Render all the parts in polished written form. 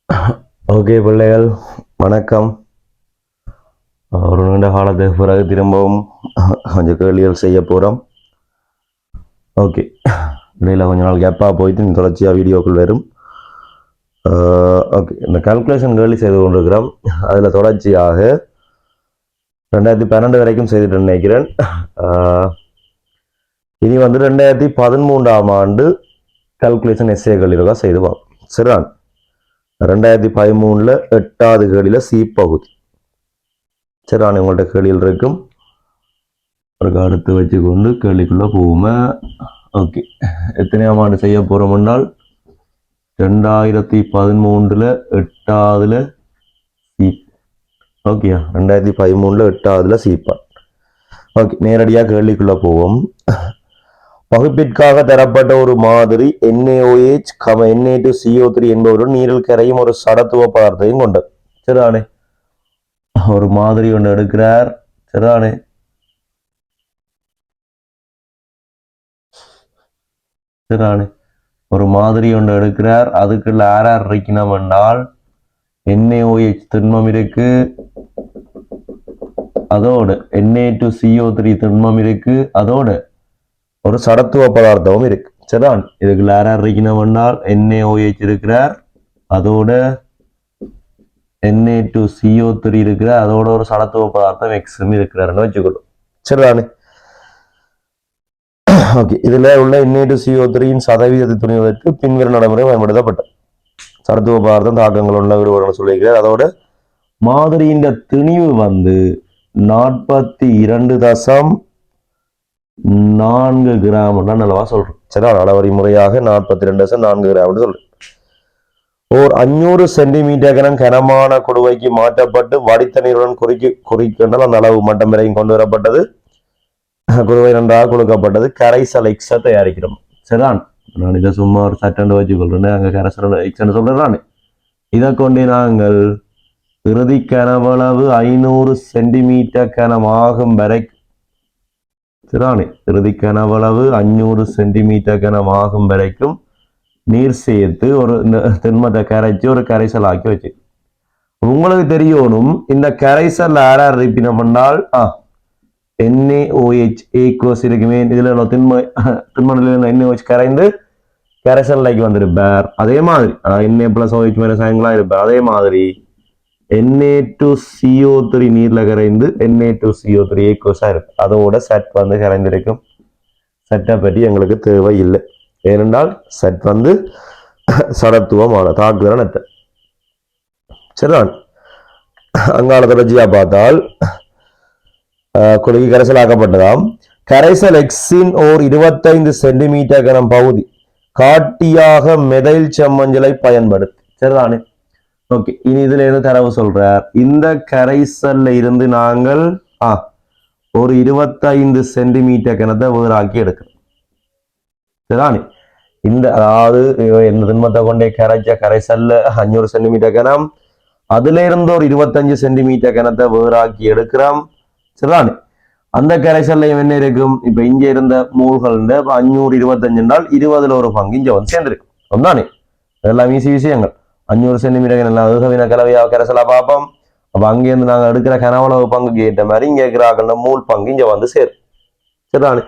Okay பிள்ளைகள், வணக்கம். ஒரு நீண்ட காலத்துக்கு பிறகு திரும்பவும் கொஞ்சம் கேள்விகள் செய்ய போகிறோம். ஓகே, இடையில் கொஞ்ச நாள் கேப்பாக போயிட்டு தொடர்ச்சியாக வீடியோக்கள் வரும். ஓகே, இந்த கால்குலேஷன் கேள்வி செய்து கொண்டிருக்கிறோம். அதில் தொடர்ச்சியாக 2012 வரைக்கும் செய்துட்டு நினைக்கிறேன். இனி 2013ஆம் ஆண்டு கால்குலேஷன் எஸ்ஏ கேள்விகளாக செய்துவோம். சரிதான். 2013 8வது கேள்வியில் சி பகுதி. சரி, நான் உங்கள்கிட்ட கேள்வியில் இருக்கும் ஒரு அடுத்து வச்சுக்கொண்டு கேள்விக்குள்ளே போவோமே. ஓகே, எத்தனையாம் ஆண்டு செய்ய போகிறோம் என்றால் 2013 8ஆவதுல சி. ஓகேயா, 2013 8ஆவதுல சிப்பான். ஓகே, நேரடியாக கேள்விக்குள்ளே போவோம். பகுப்பிற்காக தரப்பட்ட ஒரு மாதிரி NaOH, Na2CO3 என்பவருடன் நீரில் கரையும் ஒரு சடத்துவ பதார்த்தத்தையும் கொண்டது. சரிதானே. ஒரு மாதிரி ஒன்று எடுக்கிறார். சரிதானே. சரிதானே. ஒரு மாதிரி ஒன்று எடுக்கிறார். அதுக்குள்ள ஆர்ஆர் இருக்கணும் என்றால் NaOH திண்மம் இருக்கு, அதோடு Na2CO3 திண்மம் இருக்கு, அதோடு ஒரு சடத்துவ பதார்த்தமும் இருக்கு. சரிதான். இதுக்குள்ள ஆர்ஆர் இருக்கணும் என்றால் NaOH இருக்கிறார், அதோட Na2CO3 இருக்கிறார், அதோட ஒரு சடத்துவ பதார்த்தம் எக்ஸும் இருக்கிறாருன்னு வச்சுக்கணும். சரிதானே. ஓகே, இதுல உள்ள Na2CO3 சதவீதத்தை துணிவதற்கு பின்வரும் நடைமுறை பயன்படுத்தப்பட்டது. சடத்துவ பதார்த்தம் தாக்கங்கள் உள்ள விடுபட சொல்லியிருக்கிறார். அதோட மாதிரியின் திணிவு 42.4 கிராம் நல்லவா சொல்றேன். சரி, அளவரி முறையாக 42.4 கிராம் சொல்றேன். ஓர் 500 சென்டிமீட்டர் கனமான கொடுவைக்கு மாற்றப்பட்டு வடித்தண்ணீருடன் குறிக்கின்றால் அந்த அளவு மட்டம் வரையும் கொண்டு வரப்பட்டது. குழுவை நன்றாக கொடுக்கப்பட்டது. கரைசல் எக்ஸை தயாரிக்கிறோம். சரிதான். நான் இதை சும்மா ஒரு சட்டண்டு வச்சுக்கொள்றேன். அங்கே கரைசல் எக்ஸ்ன்னு சொல்றேன். இதை கொண்டு நாங்கள் இறுதி கனவளவு 500 சென்டிமீட்டர் கனமாகும் வரை. சரிதானே. இறுதி கனவளவு 500 சென்டிமீட்டர் கனமாகும் வரைக்கும் நீர் சேர்த்து ஒரு திண்மத்தை கரைச்சி ஒரு கரைசல் ஆக்கி வச்சு. உங்களுக்கு தெரியணும் இந்த கரைசல் ஆர்ஆர் ரிப்பினம் பண்ணால் NaOH ஈக்குவஸ் இருக்குமே. இதுல திண்ம நிலையில் NaOH கரைந்து கரைசல் லைக்கு வந்துருப்பார். அதே மாதிரி Na+OH சாயங்களா இருப்பார். அதே மாதிரி Na2CO3 நீர்ல கரைந்து Na2CO3 ஈக்குவஸா இருக்கு. அதோட செட் கரைந்திருக்கும். செட்டை பற்றி எங்களுக்கு தேவை இல்லை. ஏனென்றால் செட் சடத்துவமான தாக்குதல் நெட்ட. சரிதான். அங்கால தொடர்ச்சியா பார்த்தால் குலுக்கி கரைசலாக்கப்பட்டதாம். கரைசல் எக்ஸின் ஓர் 25 சென்டிமீட்டர் கனம் பகுதி காட்டியாக மெதைல் செம்மஞ்சளை பயன்படுத்தி. சரிதானே. ஓகே, இனி இதுல இருந்து தரவு சொல்றார். இந்த கரைசல்ல இருந்து நாங்கள் ஒரு 25 சென்டிமீட்டர் கனத்தை வேறாக்கி எடுக்கிறோம். சரிதானே. இந்த அதாவது இந்த திண்மத்தை கொண்டே கரைச்ச கரைசல்ல 500 சென்டிமீட்டர் கனம், அதுல இருந்து ஒரு 25 சென்டிமீட்டர் கனத்தை வேறாக்கி எடுக்கிறோம். சரிதானே. அந்த கரைசல்லையும் என்ன இருக்கும்? இப்ப இங்க இருந்த மூல்கள் 500 25 என்றால் 20ல் ஒரு பங்கு இங்க சேர்ந்திருக்கும். அதுதானே. இதெல்லாம் ஈஸி விஷயங்கள். 500 சென்டிமீட்டர் கலவையா கரைசலா பார்ப்போம். அப்ப அங்கிருந்து நாங்க எடுக்கிற கனவளவு பங்குக்கு ஏற்ற மாதிரி இங்க இருக்கிற மூல் பங்கு இங்க சேரும். சரிதானே.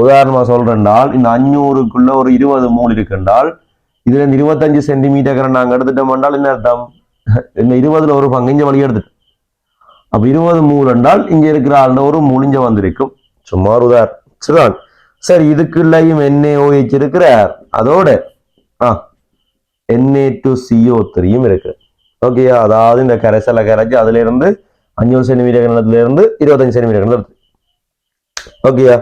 உதாரணமா சொல்றேன்டால் இந்த 500க்குள்ள ஒரு 20 மூல் இருக்குன்றால் இதுல இருந்து 25 சென்டிமீட்டர் நாங்க எடுத்துட்டோம் என்றால் என்ன அர்த்தம்? இந்த 20ல் ஒரு பங்கு இங்க வழி எடுத்துட்டோம். அப்ப 20 மூல் என்றால் இங்க இருக்கிற ஆள் ஒரு மூலிஞ்ச வந்திருக்கும். சுமார் உதாரணம். சரிதான். சரி, இதுக்குள்ளையும் NaOH இருக்கிறார், அதோட Na2CO3 இருக்கு. ஓகேயா. அதாவது இந்த கரைசலை கரைச்சி அதுல இருந்து 500 சென்டிமீட்டர் கனத்துல இருந்து 25 சென்டிமீட்டர் கனத்துல இருக்கு. ஓகேயா.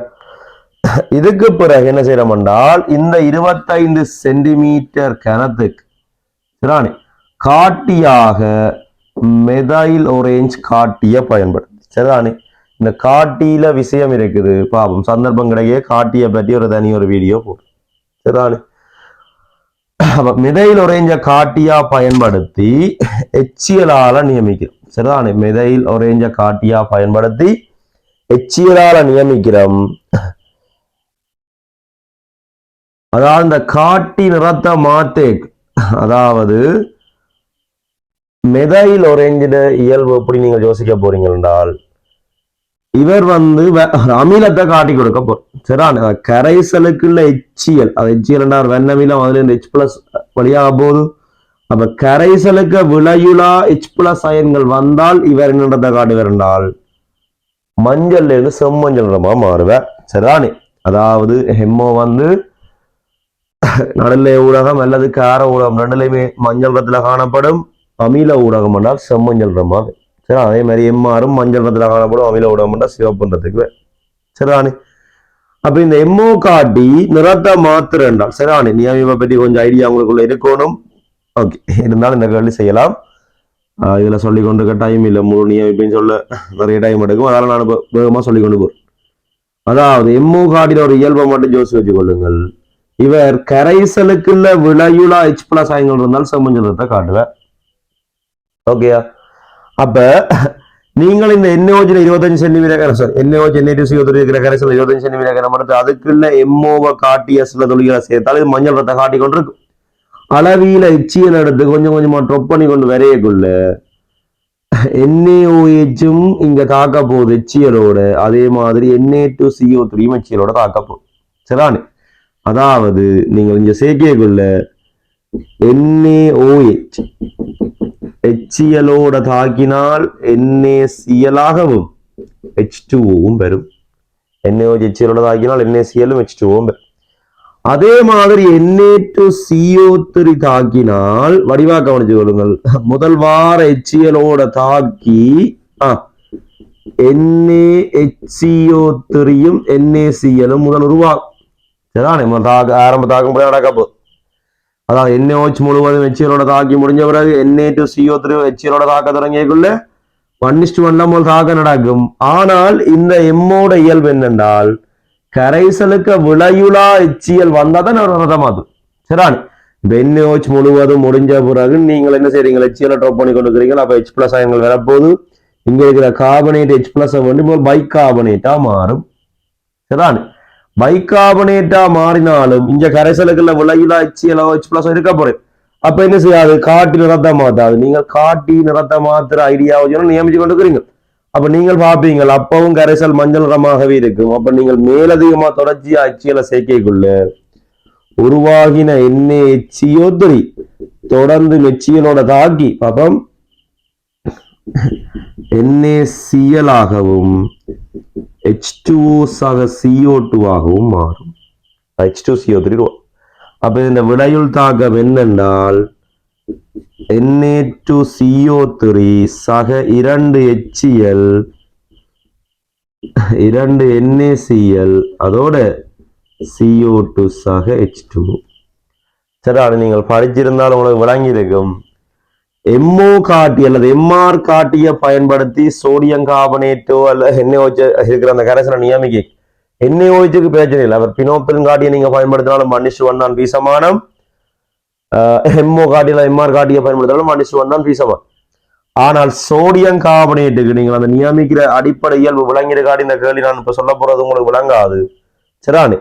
இதுக்கு பிறகு என்ன செய்யறோம் என்றால் இந்த 25 சென்டிமீட்டர் கனத்துக்கு காட்டியாக மெதைல் ஆரஞ்சு காட்டிய பயன்படுத்தி. சரிதானே. இந்த காட்டியில விஷயம் இருக்குது பாப்போம். சந்தர்ப்பம் கிடைக்க காட்டிய பற்றி ஒரு தனி ஒரு வீடியோ போடும். சரிதானே. மெதைல் ஆரஞ்ச காட்டியா பயன்படுத்தி HCl நியமிக்கிறோம். சரிதானே. மெதைல் ஆரஞ்ச காட்டியா பயன்படுத்தி HCl நியமிக்கிறோம். அதாவது இந்த காட்டி நிறத்த மாத்தே, அதாவது மெதைல் ஒரேஞ்சோட இயல்பு எப்படி நீங்க யோசிக்க போறீங்க என்றால் இவர் அமிலத்தை காட்டி கொடுக்க போறோம். சரியான கரைசலுக்குள்ள எச்சியல், அது எச்சியல் என்றால் வெண்ணமிலம் அதுல இருந்து H+ வழியாக போகுது. அப்ப கரைசலுக்கு விளையுலா H+ அயன்கள் வந்தால் இவர் என்னன்றதை காட்டுவார் என்றால் மஞ்சள்ல இருந்து செம்மஞ்சள் நிறமா மாறுவார். சரிதானே? அதாவது ஹெம்மோ நடுநிலை ஊடகம் அல்லது கார ஊடகம் ரெண்டுலையுமே மஞ்சள் நிறத்துல காணப்படும். அமில ஊடகம் என்றால் செம்மஞ்சள் நிறமா. சரி, அதே மாதிரி எம்ஆரும் மஞ்சள் நிறத்துல காணப்படும். அமில ஊடகம் என்றால் சிவப்புன்றதுக்கு. சரிதானே? அப்ப இந்த எம்மோ காட்டி நிறத்தை மாத்திர என்றால் சரிதானே? நியமிப்பை பற்றி கொஞ்சம் ஐடியா உங்களுக்குள்ள இருக்கணும். ஓகே, இருந்தாலும் இந்த கேள்வி செய்யலாம். இதுல சொல்லிக் கொண்டு டைம் இல்லை, முழு நியமிப்பையும் சொல்ல நிறைய டைம் எடுக்கும். அதனால நான் வேகமா சொல்லிக் கொண்டு போறேன். அதாவது எம்மோ காட்டில ஒரு இயல்பை மட்டும் யோசிச்சு வச்சுக் கொள்ளுங்கள். இவர் கரைசலுக்குள்ள விளையுலா H+ அயன்கள் இருந்தால் செம்மஞ்சள் நிறத்தை காட்டுவார். ஓகேயா? அப்ப நீங்கள் இந்த NaOH 25 centimetre sir NaOH Na2CO3 இருக்கிற கரைசல் 25 சென்டிமீட்டர் எடுத்து அதுக்குள்ள எம்மோவை காட்டிய சில துளிகளை சேர்த்தால் இது மஞ்சள் நிறத்தை காட்டி கொண்டிருக்கும். அளவில எச்சியல் எடுத்து கொஞ்சம் கொஞ்சமா ட்ரொப் பண்ணி கொண்டு வரையக்குள்ள NaOH இங்க தாக்க போகுது எச்சியலோட. அதே மாதிரி Na2CO3 எச்சியலோட தாக்க போகுது. சரிதானே? அதாவது நீங்கள் இங்க சேர்க்கைக்குள்ள NaOH HClோட தாக்கினால் NaCl ஆகவும் H2ஓவும் பெறும். NaOH HClோட தாக்கினால் NaClம் H2ஓவும் பெறும். அதே மாதிரி Na2CO3 தாக்கினால் வடிவா கவனிச்சு கொள்ளுங்கள். முதல் வார HClோட தாக்கி NaHCO3யும் NaClம் முதல் உருவாகும். ஆரம்ப தாக்கம் போய் நடக்க போகுது. அதாவது NaOH முழுவதும் HClோட தாக்கி முடிஞ்ச பிறகு Na2CO3 HClோட தாக்க தொடங்கியக்குள்ள 1:1 போல் தாக்க நடக்கும். ஆனால் இந்த எம்மோட இயல்பு என்னென்றால் கரைசலுக்கு விளையுலா HCl வந்தா தான் ரதமாதும். சரிதான்? இப்ப NaOH முழுவதும் முடிஞ்ச பிறகு நீங்கள் என்ன செய்றீங்க? HCl ட்ராப் பண்ணி கொண்டு இருக்கிறீங்க. அப்ப H+ அயன்கள் வரப்போது இங்க இருக்கிற கார்பனேட் H+ வந்து பைகார்பனேட்டா மாறும். சரிதான்? பைகார்பனேட்டா மாறினாலும் இங்க கரைசலுக்குள்ள விளையுலா HCl இருக்க போறேன். அப்ப என்ன செய்யாது? காட்டி நிறத்தை மாத்தாது. நீங்கள் காட்டி நிறத்தை மாத்திர ஐடியாவை நியமிச்சு கொண்டிருக்கிறீங்க. அப்ப நீங்கள் பார்ப்பீங்கள் அப்பவும் கரைசல் மஞ்சள் நிறமாகவே இருக்கும். அப்ப நீங்கள் மேலதிகமா தொடர்ச்சியா HCl சேர்க்கைக்குள்ள உருவாகின NaHCO3 தொடர்ந்து HClோட தாக்கி பாப்பம் NaCl ஆகவும் H2O CO2 ஆகவும் மாறும். H2CO3. அப்ப இந்த விளையுள் தாக்கம் என்னென்றால் Na2CO3 சக 2 HCl 2 NaCl அதோட CO2 சக H2O. சரி, அது நீங்கள் படிச்சிருந்தால் உங்களுக்கு விளங்கி இருக்கும். எம்ஓ காட்டி அல்லது எம்ஆர் காட்டிய பயன்படுத்தி சோடியம் கார்பனேட்டோ அல்ல NaOH இருக்கிற அந்த கரைசலை நியமிக்க NaOHக்கு பிரச்சனை இல்லை. அவர் பினோப்பிலின் காட்டிய நீங்க பயன்படுத்தினாலும் 1:1 தான் பி சமானம். எம்ஓ காட்டியில எம்ஆர் காட்டிய பயன்படுத்தினாலும் 1:1 தான் பி சமானம். ஆனால் சோடியம் கார்பனேட்டுக்கு நீங்கள் அந்த நியமிக்கிற அடிப்படை இயல்பு விளங்கிற காட்டி இந்த கேள்வி நான் இப்ப சொல்ல போறது உங்களுக்கு விளங்காது. சரிதானே?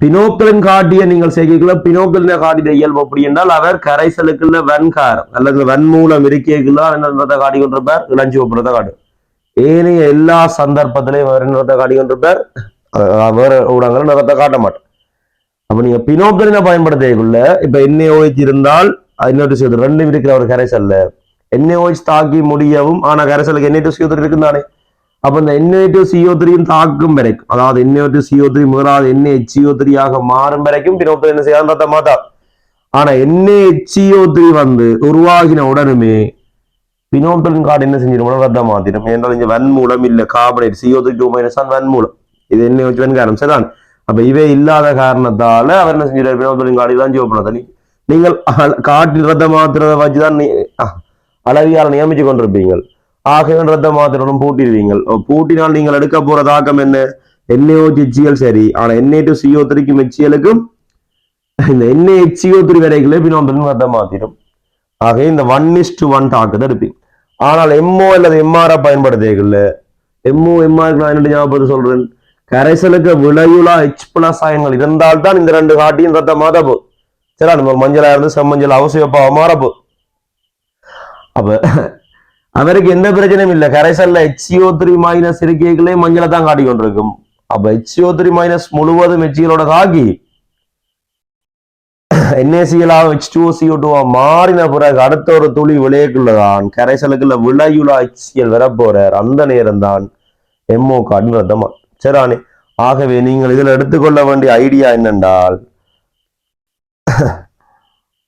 பினோப்பிலின் காட்டிய நீங்கள் சேர்க்கல பினோப்பிலின் காட்டிய இயல்பு அப்படி என்றால் அவர் கரைசலுக்குள்ள வெண்காரம் அல்லது வெண்மூலம் இருக்கைக்குள்ள என்னத்தை காட்டி கொண்டிருப்பார்? இளஞ்சிவப்புறத்தை காட்டு. ஏனைய எல்லா சந்தர்ப்பத்திலையும் வேற நிறத்தை காட்டி கொண்டிருப்பார். வேற ஊடகங்கள் நிறத்தை காட்ட மாட்டேன். அப்ப நீங்க பினோப்பிலினை பயன்படுத்திக்குள்ள இப்ப NaOH இருந்தால் இன்னொரு ரெண்டும் இருக்கிற ஒரு கரைசல்ல NaOH தாக்கி முடியவும் ஆனா கரைசலுக்கு Na2CO3 இருக்குந்தானே. அப்ப இந்த Na2CO3 தாக்கும் வரைக்கும், அதாவது Na2CO3 முதலாவது NaHCO3 ஆக மாறும் வரைக்கும் பினோப்பிலின் என்ன செய்யாத மாட்டா. ஆனா NaHCO3 உருவாகின உடனுமே பினோப்பிலின் கார்டு என்ன செஞ்சிடும்? ரத்த மாத்திடும். என்றால் இங்க வன்மூலம் இல்ல, கார்பனேட் CO3 வன்மூலம். இது NaOH வெண்காரம். சரிதான்? அப்ப இவை இல்லாத காரணத்தால அவர் என்ன செஞ்சிருக்காரு? பினோப்பிலின் கார்டு தான் ஜோப்பணத்தை நீங்கள் காட்டில் ரத்த மாத்திரத்தை வச்சுதான் அளவியால் நியமிச்சு கொண்டிருப்பீங்கள். ஆகவே ரத்த மாத்திரம் பூட்டிடுவீங்கள். பூட்டினால் நீங்கள் எடுக்க போற தாக்கம் என்ன? NaOH HCl சரி, ஆனா Na2CO3க்கும் HClக்கும் இந்த NaHCO3 வரைக்குள்ளே பினோப்பிலின் ரத்த மாத்திரும். ஆகவே இந்த 1:1 தாக்கத்தை எடுப்பீங்க. ஆனால் MO அல்லது MR பயன்படுத்திக்கல. MO MR நான் என்ன ஞாபகத்தை சொல்றேன்? கரைசலுக்கு விளையுலா H+ அயன்கள் இருந்தால்தான் இந்த ரெண்டு காட்டியும் ரத்த மாற போகுது. சரி, நம்ம மஞ்சளா இருந்து செம்மஞ்சள் அவசியப்பா மாறப்போ. அப்ப அவருக்கு எந்த பிரச்சனையும் இல்லை. கரைசல்ல HCO3 மைனஸ் இருக்கைகளே மஞ்சளை தான் காட்டி கொண்டிருக்கும். அப்ப HCO3 மைனஸ் முழுவதும் HCl தாக்கி NaCl H2CO2 மாறின பிறகு அடுத்த ஒரு துளி விளையக்குள்ளதான் கரைசலுக்குள்ள விளையுள்ள HCl வரப்போறார். அந்த நேரம் தான் MO கார்டு ரத்தமா. சரிதானே? ஆகவே நீங்கள் இதில் எடுத்துக்கொள்ள வேண்டிய ஐடியா என்னென்றால்,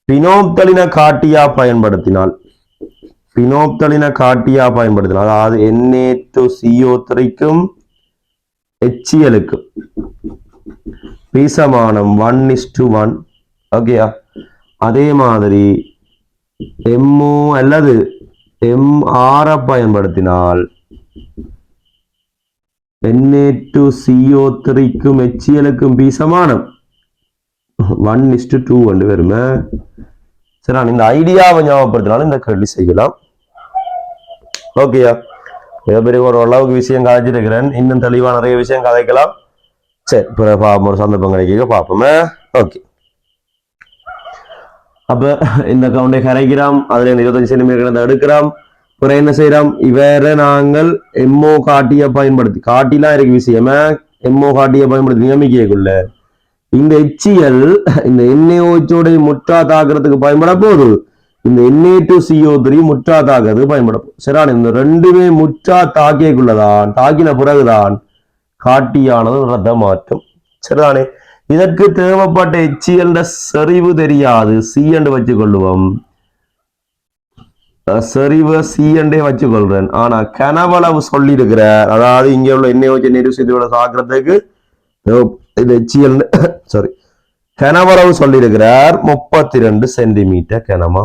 பினோப்தலின காட்டியா பயன்படுத்தினால் அதாவது Na2CO3க்கும் HClக்கும் பீசமானம் 1:1. ஓகேயா? அதே மாதிரி MO அல்லது MR பயன்படுத்தினால் Na2CO3க்கும் HClக்கும் பீசமானம் 1:2 வந்து வருமே. சரி, இந்த ஐடியாவை ஞாபகப்படுத்தினாலும் இந்த கேள்வி செய்யலாம். ஓகேயா? மிகப்பெரிய ஒரு அளவுக்கு விஷயம் கதைச்சிருக்கிறேன். இன்னும் தெளிவா நிறைய விஷயம் கதைக்கலாம். சரி, பிறகு பார்ப்போம், ஒரு சந்தர்ப்பம் கிடைக்க பார்ப்போமே. ஓகே, அப்ப இந்த கவுண்டை கரைக்கிறோம். அதுல 25 சென்டிமீட்டர் எடுக்கிறோம். பிறகு என்ன செய்யறோம்? இவரை நாங்கள் MO காட்டிய பயன்படுத்தி, காட்டிலாம் இருக்கு விஷயமே, MO காட்டிய பயன்படுத்தி நியமிக்கக்குள்ள இந்த HCl இந்த NaOH முற்றா தாக்குறதுக்கு பயன்பட போகுது. இந்த Na2CO3 முற்றா தாக்குறதுக்கு பயன்பட போகுது. சரியான? இந்த ரெண்டுமே முற்றா தாக்கியக்குள்ளதான், தாக்கின பிறகுதான் காட்டியானது ரத்த மாற்றம். சரிதானே? இதற்கு தேவைப்பட்ட HCl செறிவு தெரியாது, C என்று வச்சு கொள்ளுவோம். செறிவு C என்றே வச்சு கொள்றேன். ஆனா கனவளவு சொல்லி இருக்கிறார். அதாவது இங்க உள்ள NaOH NA2CO3 தாக்குறதுக்கு இது HCl சாரி கனவளவு சொல்லி இருக்கிறார் 32 சென்டிமீட்டர் கனமா.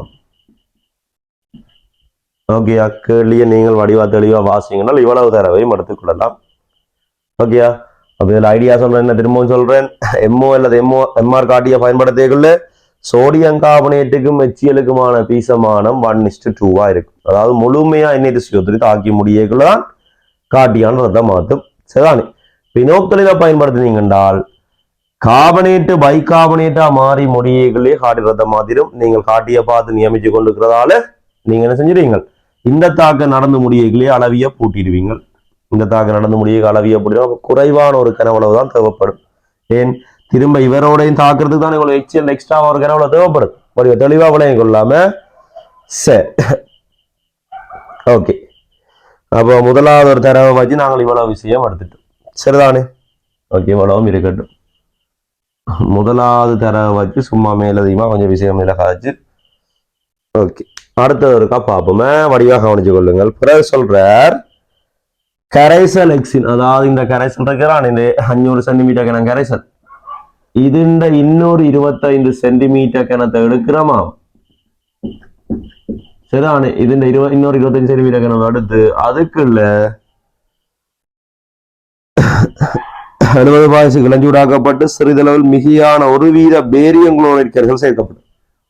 ஓகேயா? கேள்வியை நீங்கள் வடிவா தெளிவா வாசிங்கன்னா இவ்வளவு தரவையும் எடுத்துக்கொள்ளலாம். ஓகேயா? அப்ப இதுல ஐடியா சொல்றேன், என்ன திரும்பவும் சொல்றேன். MO அல்லது MR காட்டிய பயன்படுத்தியக்குள்ள சோடியம் கார்பனேட்டுக்கும் HClக்குமான பீசமானம் 1:2 இருக்கும். அதாவது முழுமையா Na2CO3 தாக்கி முடியக்குள்ளதான் காட்டியான ரத்தம் மாற்றும். சரிதானே? பினோப்தலினை பயன்படுத்தினீங்க என்றால் கார்பனேட்டு பைகார்பனேட்டா மாறி முடியக்குள்ளே காட்டி ரத்தம் மாத்திரும். நீங்கள் காட்டிய பார்த்து நியமிச்சு கொண்டிருக்கிறதால நீங்க என்ன செஞ்சிருவீங்க? இந்த தாக்க நடந்து முடியக்குள்ளே அளவிய பூட்டிடுவீங்க. இந்த தாக்க நடந்து முடிய அளவிய பூட்டிடும். குறைவான ஒரு கனவளவு தான் தேவைப்படும். ஏன் திரும்ப இவரோடையும் தாக்குறதுக்கு தான் இவ்வளவு HCl எக்ஸ்ட்ரா ஒரு கனவளவு தேவைப்படும். ஒரு தெளிவா விளையம் கொள்ளாம. சரி, ஓகே. அப்போ முதலாவது ஒரு தரவை வச்சு நாங்கள் இவ்வளவு விஷயம் எடுத்துட்டோம். சரிதானே? ஓகே, இவ்வளவும் இருக்கட்டும். முதலாவது தரவை வச்சு சும்மா மேலதிகமா கொஞ்சம் விஷயம் மேல காய்ச்சி. ஓகே, அடுத்தது இருக்கா பார்ப்போமே. வடிவாக கவனிச்சு கொள்ளுங்கள். பிறகு சொல்றார் கரைசல் எக்ஸின், அதாவது இந்த கரைசல் இருக்கிறான் இந்த 500 சென்டிமீட்டர் கணம் கரைசல், இது இன்னொரு 25 சென்டிமீட்டர் கணத்தை எடுக்கிறோமா? சரிதானே? இது இன்னொரு 25 சென்டிமீட்டர் கணம் எடுத்து அதுக்குள்ள 70 பாய்ச்சி சூடாக்கப்பட்டு சிறிதளவில் மிகையான 1 வீத பேரியம் குளோரைட் கரைசல் சேர்க்கப்படும்.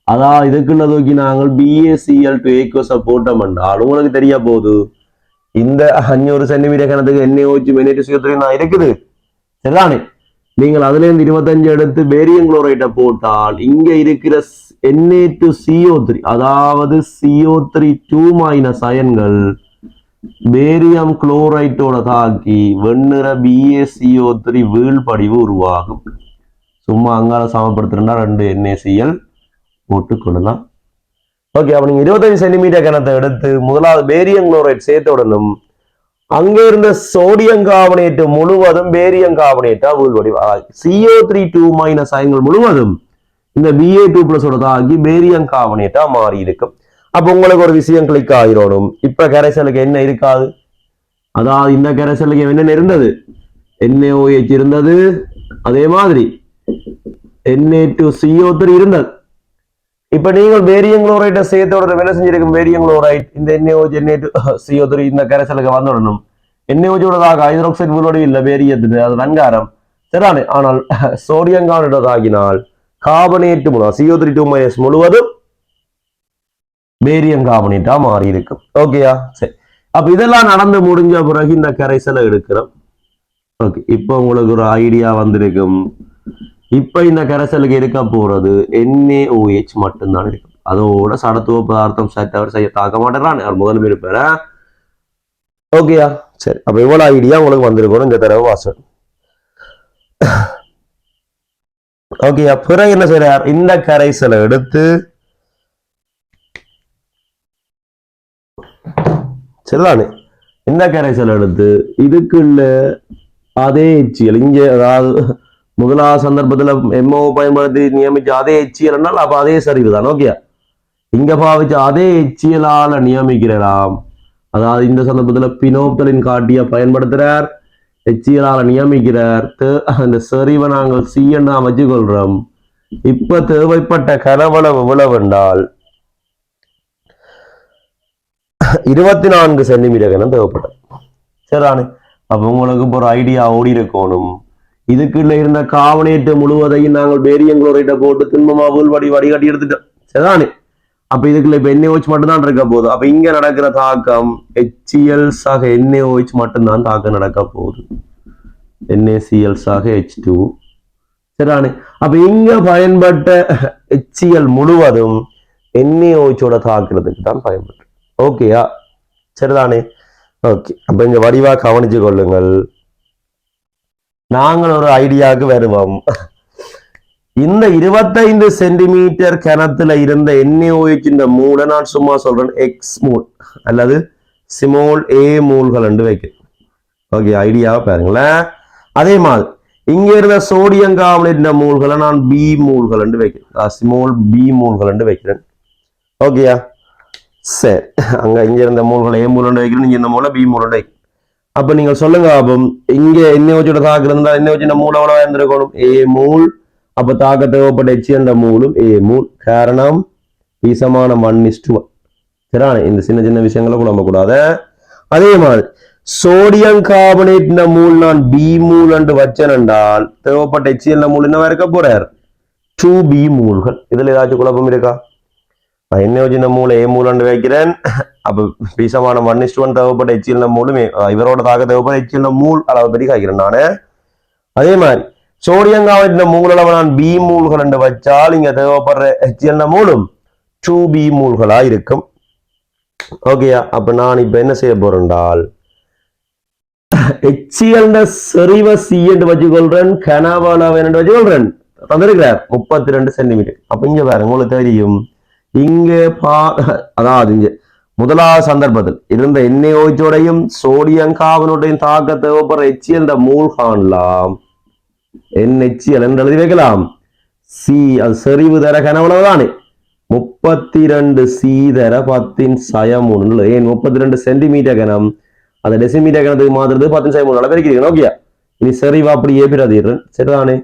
அதான் இதுக்குள்ள தூக்கி நாங்கள் BaCl2 போட்டோம் என்றால் உங்களுக்கு தெரிய போகுது இந்த 500 சென்டிமீட்டர் கணத்துக்கு NaOH Na2CO3 இருக்குது. சரிதானே? நீங்கள் அதுல இருந்து 25 எடுத்து பேரியம் குளோரைட்டை போட்டால் இங்க இருக்கிற Na2CO3 அதாவது CO3 அயன்கள் பேரியம் குளோரைட்டோட தாக்கி வெண்ணிற BaCO3 வீழ்படிவு உருவாகும். சும்மா அங்கால சமப்படுத்துறா 2 NaCl போட்டுக்கொள்ளலாம். ஓகே, அப்ப நீங்க 25 சென்டிமீட்டர் கணத்தை எடுத்து முதலாவது பேரியம் குளோரைட் சேர்த்த உடனும் அங்க இருந்த சோடியம் கார்பனேட் முழுவதும் பேரியம் கார்பனேட்டா வீழ்வடிவு CO3 அயன்கள் முழுவதும் இந்த Ba2+ தாக்கி பேரியம் கார்பனேட்டா மாறி இருக்கும். அப்ப உங்களுக்கு ஒரு விஷயம் கிளிக் ஆகிரும். இப்ப கரைசலுக்கு என்ன இருக்காது? அதாவது இந்த கரைசலுக்கு என்ன இருந்தது? NaOH இருந்தது, அதே மாதிரி Na2CO3 இருந்தது. இப்ப நீங்கள் பேரியம் குளோரைட்டை சேர்த்தோட என்ன செஞ்சிருக்கும்? பேரியம் குளோரைட் இந்த NaOH Na2CO3 இந்த கரைசலுக்கு வந்துடணும். NaOH ஹைட்ரோக்சைடு வீழ்வடிவு இல்ல பேரியத்துக்கு, அது நன்காரம். சரிதானே? ஆனால் சோடியம் கார்பனேட் ஆகினால் கார்பனேட் CO3 முழுவதும் பேரியம் கார்பனேட்டா மாறி இருக்கும். ஓகேயா? சரி, அப்ப இதெல்லாம் நடந்து முடிஞ்ச பிறகு இந்த கரைசலை எடுக்கிறோம். ஓகே, இப்போ உங்களுக்கு ஒரு ஐடியா வந்திருக்கும். இப்ப இந்த கரைசலுக்கு இருக்க போறது NaOH மட்டும்தான் இருக்கும். அதோட சடத்துவ பதார்த்தம் அவர் செய்ய தாக்க மாட்டேறான் அவர் முதல் இருப்பார. ஓகேயா, சரி. அப்ப இவ்வளவு ஐடியா உங்களுக்கு வந்திருக்கணும் இந்த தடவை வாசல். ஓகேயா, பிறகு என்ன செய்யறார், இந்த கரைசலை எடுத்து சரிதானே, இந்த கரைசல் எடுத்து இதுக்குள்ள அதே எச்சியல் இங்க, அதாவது முதலாவது சந்தர்ப்பத்துல எம்ஓ பயன்படுத்தி நியமிச்ச அதே எச்சியல் என்றால் அப்ப அதே சரிவு தான். ஓகே, இங்க பாவிச்ச அதே எச்சியலால நியமிக்கிறாம். அதாவது இந்த சந்தர்ப்பத்துல பினோப்தலின் காட்டிய பயன்படுத்துறார், எச்சியலால நியமிக்கிறார். அந்த சரிவை நாங்கள் சி என்று அமைச்சு கொள்றோம். இப்ப தேவைப்பட்ட கனவளவு எவ்வளவு என்றால் 24 சென்டிமீட்டர் கனம் தேவைப்பட்டது. சரிதானே, அப்ப உங்களுக்கு ஒரு ஐடியா ஓடி இருக்கணும். இதுக்குள்ள இருந்த கார்பனேட் முழுவதையும் நாங்கள் பேரியம் குளோரைட்டை போட்டு திண்மமா வடிகட்டி எடுத்துட்டோம். சரிதானே, அப்ப இதுக்குள்ள இப்ப NaOH மட்டும்தான் இருக்க போகுது. அப்ப இங்க நடக்கிற தாக்கம் HCl சாக NaOH மட்டும்தான் தாக்கம் நடக்க போகுது. NaCl சாக H2. சரிதானே, அப்ப இங்க பயன்பட்ட HCl முழுவதும் NaOH தாக்குறதுக்கு தான் பயன்பட்டு. ஓகேயா, சரிதானே. ஓகே, அப்ப இங்க வடிவா கவனிச்சு கொள்ளுங்கள். நாங்கள் ஒரு ஐடியாவுக்கு வருவோம். இந்த 25 சென்டிமீட்டர் கனத்துல இருந்த NaOH மூளை நான் சும்மா சொல்றேன் X மூல் அல்லது ஸ்மால் a மூல்கள் என்று வைக்கிறேன். ஓகே, ஐடியாவை பாருங்களேன். அதே மாதிரி இங்க இருந்த சோடியம் கார்பனேட் மூல்களை நான் B மூல்கள் என்று வைக்கிறேன், ஸ்மால் B மூல்கள் என்று வைக்கிறேன். ஓகேயா, சரி. அங்க இங்க இருந்த மூல்களை A மூல் என்று வைக்கிறேன், இங்க இந்த மூலை B மூல் என்று வைக்கிறேன். அப்ப நீங்க சொல்லுங்க, அப்போ இங்க NaOH தாக்கம் இருந்தா NaOH மூல் எவ்வளவு இருந்திருக்கணும், A மூல். அப்ப தாக்க தேவைப்பட்ட HCl மூலும் A மூல். காரணம் ஈசமான 1:1. சரிதானே, இந்த சின்ன சின்ன விஷயங்களை குழம்ப கூடாது. அதே மாதிரி சோடியம் கார்பனேட் மூல் நான் B மூல் என்று வச்சேன் என்றால் தேவைப்பட்ட HCl மூல் என்னவா இருக்க போறார், 2B மூல்கள். இதுல ஏதாச்சும் குழப்பம் இருக்கா? NaOH மூல A மூல் என்று வைக்கிறேன். அப்ப பீசமான 1:1 தேவைப்பட்ட HCl மூலும் இவரோட தாக்க தேவைப்பட்ட HCl மூல் அளவு பெரிய காய்க்கிறேன் நானு. அதே மாதிரி சோடியம் கார்பனேட் மூல் அளவு நான் B மூல்கள் என்று வச்சால் இங்க தேவைப்படுற HCl மூலும் 2B மூல்களா இருக்கும். ஓகேயா, அப்ப நான் இப்ப என்ன செய்ய போறேன்டால் HCl செறிவை C என்று வச்சுக்கொள்றேன், கனவளவு என்று வச்சுக்கொள்றேன். தந்திருக்கிறார் 32 சென்டிமீட்டர். அப்ப இங்க பாருங்க, உங்களுக்கு தெரியும் இங்க அதாவது இங்க முதலாவது சந்தர்ப்பத்தில் இருந்த NaOH சோடியம் கார்பனேட்டையும் தாக்க தேவைப்படுற HCl மூல் காணலாம். NaHCl என்று எழுதி வைக்கலாம். C அது செறிவு தர கனவளவு தானே, 32 C தர 10⁻3. ஏன் 32 சென்டிமீட்டர் கனம், அந்த டெசிமீட்டர் கணத்துக்கு மாத்திரது 10⁻3 பெருக்கிறீங்க. ஓகே, இனி செறிவு அப்படியே பிறதிடுறேன். சரிதானே,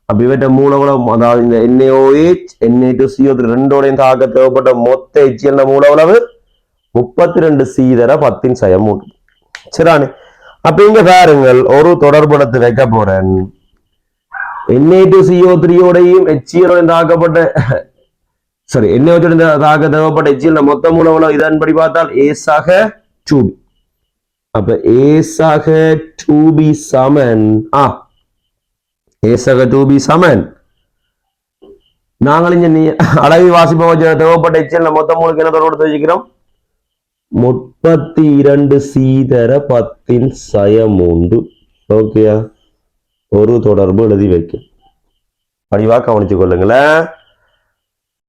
அப்ப இவற்ற மூலவளவு அதாவது இந்த NaOH Na2CO3 ரெண்டோடையும் தாக்க தேவைப்பட்ட மொத்த HCl மூலவளவு 32 C தர 10⁻3. சரிதானே, அப்ப இங்க பாருங்கள், ஒரு தொடர்புடத்தை வைக்க போறேன். Na2CO3யோடையும் HCl தாக்கப்பட்ட NaOH தாக்க தேவைப்பட்ட HCl மொத்த மூலவளவு இதன்படி பார்த்தால் A சாக 2B. அப்ப A சாக 2B சமன் A சாக 2B சமன் நாங்கள் இங்க அளவி வாசிப்ப வச்ச தேவைப்பட்ட HCl மொத்த மூலுக்கு என்ன தொடர்பு வச்சுக்கிறோம், 32 C தர 10⁻3. ஓகேயா, ஒரு தொடர்பு எழுதி வைக்கும். படிவா கவனிச்சு கொள்ளுங்களேன்.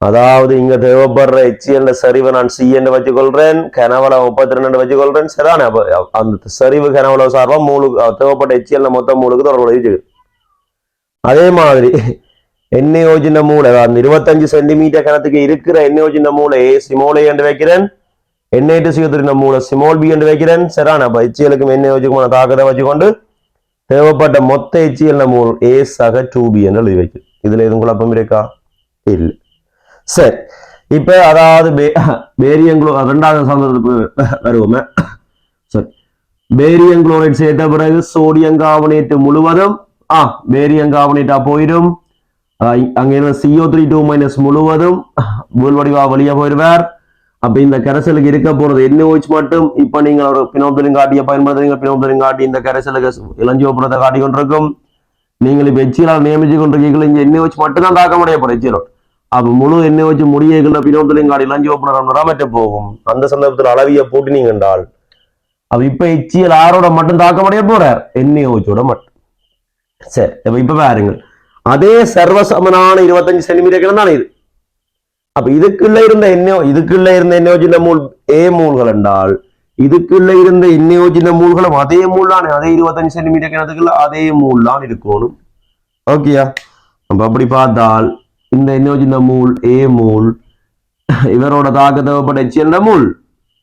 அதாவது இங்க தேவைப்படுற HCl சரிவை நான் C என்று வச்சுக்கொள்றேன், கனவளவு 32 வச்சுக்கொள்றேன். சரிதானே, அந்த சரிவு கனவளவு சார்பா மூலு தேவைப்பட்ட HCl மொத்த மூலுக்கு தொடர்பு எழுதி. அதே மாதிரி NaOH மூளை அந்த 25 சென்டிமீட்டர் கணத்துக்கு இருக்கிற NaOH மூளை ஸ்மால் A என்று வைக்கிறேன், Na2CO3 மூளை ஸ்மால் B என்று வைக்கிறேன். சரிதானே, அப்ப HClக்கும் NaOH தாக்கத்தை வச்சுக்கொண்டு தேவைப்பட்ட மொத்த HCl மூல் A சாக 2B என்று எழுதி வைக்கும். இதுல எதுவும் குழப்பம் இருக்கா? இல்லை. சரி, இப்ப அதாவது பேரியம் இரண்டாவது சந்தர்ப்ப வருவோமே. சரி, பேரியம் குளோரைட் சேர்த்த பிறகு சோடியம் கார்பனேட் முழுவதும் பேரியம் கார்பனேட்டா போயிடும். அங்க இருந்த CO3 2- முழுவதும் வடிவா வழியா போயிடுவார். அப்ப இந்த கரைசலுக்கு இருக்க போறது NaOH மட்டும். இப்ப நீங்க ஒரு பினோப்தலின் காட்டிய பயன்படுத்துறீங்க, பினோப்தலின் காட்டி இந்த கரைசலுக்கு இளஞ்சிவப்புறத்தை காட்டி கொண்டிருக்கும். நீங்கள் இப்ப HCl நியமிச்சு கொண்டிருக்கீங்க, இங்க NaOH மட்டும் தான் தாக்க முடிய போற HCl. அப்ப முழு எண்ணெய் வச்சு முடியல பின்னோட்டிலையும் காடிலாம் சிவப்பு போகும். அந்த சந்தர்ப்பத்தில் அளவிய போட்டினீங்க என்றால் அப்ப இப்ப HCl ஆரோட மட்டும் தாக்கமடைய போறார் எண்ணெய் வச்சோட மட்டும். சரி இப்ப பாருங்கள் அதே சர்வசமனான 25 சென்டிமீட்டர் தானே இது. அப்ப இதுக்குள்ள இருந்த எண்ணெய் மூல் ஏ மூல்கள் என்றால் இதுக்குள்ள இருந்த எண்ணெய் மூல்களும் அதே மூல் தானே, அதே 25 சென்டிமீட்டர் கிணத்துக்குள்ள அதே மூல் தான் இருக்கணும். ஓகேயா? அப்ப அப்படி பார்த்தால் இந்த எண்ணெய் மூல் ஏ மூல் இவரோட தாக்க தேவைப்பட்ட HCl மூல்